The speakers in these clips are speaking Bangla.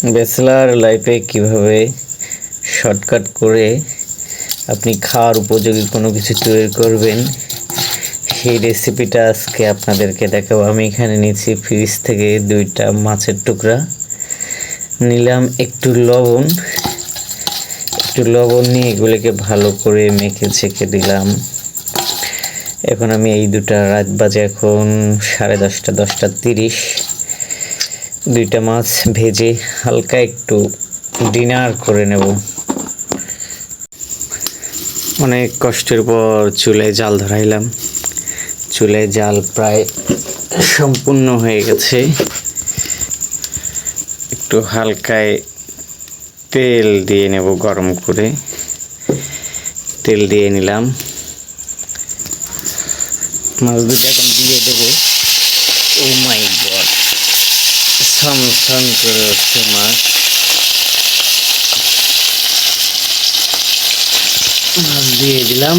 ব্যাচেলার লাইফে কিভাবে শর্টকাট করে আপনি খাওয়ার উপযোগী কোনো কিছু তৈরি করবেন সেই রেসিপিটা আজকে আপনাদেরকে দেখাবো। আমি এখানে নিয়েছি ফ্রিজ থেকে 2টা মাছের টুকরা, নিলাম একটু লবণ নিয়ে এগুলিকে ভালো করে মেখে ছেঁকে দিলাম। এখন আমি এই দুটা রাত বাজে এখন 10:30 10:30, 2টা মাছ ভেজে হালকা একটু ডিনার করে নেব। অনেক কষ্টের পর চুলায় জাল ধরাইলাম। চুলায় জাল প্রায় সম্পূর্ণ হয়ে গেছে। একটু হালকায় তেল দিয়ে নেব, গরম করে তেল দিয়ে নিলাম। মাছ দুটো এখন দিয়ে দেবো। ও মাই গড, ছমছম করে উঠছে মাছ। মাছ দিয়ে দিলাম।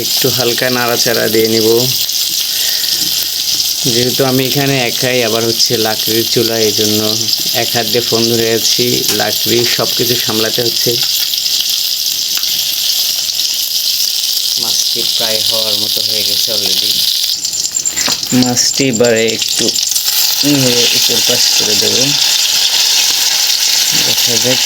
একটু হালকা নাড়াচাড়া দিয়ে নিব। যেহেতু আমি এখানে একাই, আবার হচ্ছে লাকড়ির চুলা, এই জন্য এক হাত দিয়ে ফোন ধরে আছি, লাকড়ি সব কিছু সামলাতে হচ্ছে। মাছটি প্রায় হওয়ার মতো হয়ে গেছে অলরেডি। মাছটি এবারে একটু উপর পাশ করে দেব, দেখা যাক।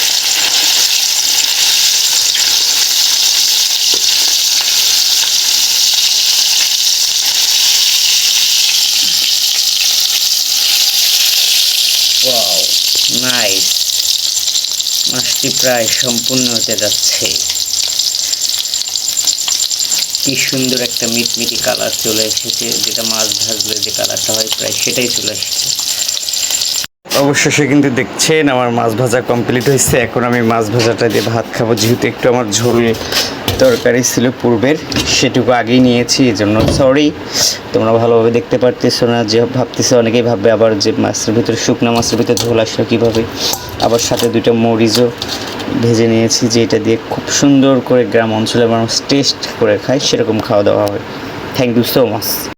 Wow, nice. মাছটি প্রায় সম্পূর্ণ হতে যাচ্ছে। কি সুন্দর একটা মিটমিটি কালার চলে এসেছে, যেটা মাছ ভাজলে যে কালারটা হয় প্রায় সেটাই চলে এসেছে। অবশেষে কিন্তু দেখছেন আমার মাছ ভাজা কমপ্লিট হয়েছে। এখন আমি মাছ ভাজাটা দিয়ে ভাত খাবো। যেহেতু একটু আমার ঝোল তরকারি ছিল পূর্বের, সেটুকু আগেই নিয়েছি, এই জন্য সরি। তোমরা ভালোভাবে দেখতে পারতেছো না, যে ভাবতেছে অনেকেই ভাববে আবার যে মাছের ভিতরে, শুকনো মাছের ভিতরে ঝোল আসলো কীভাবে। আবার সাথে 2টা মরিচও ভেজে নিয়েছি, যেটা দিয়ে খুব সুন্দর করে গ্রাম অঞ্চলে মানুষ টেস্ট করে খায়, সেরকম খাওয়া দাওয়া হয়। Thank you so much.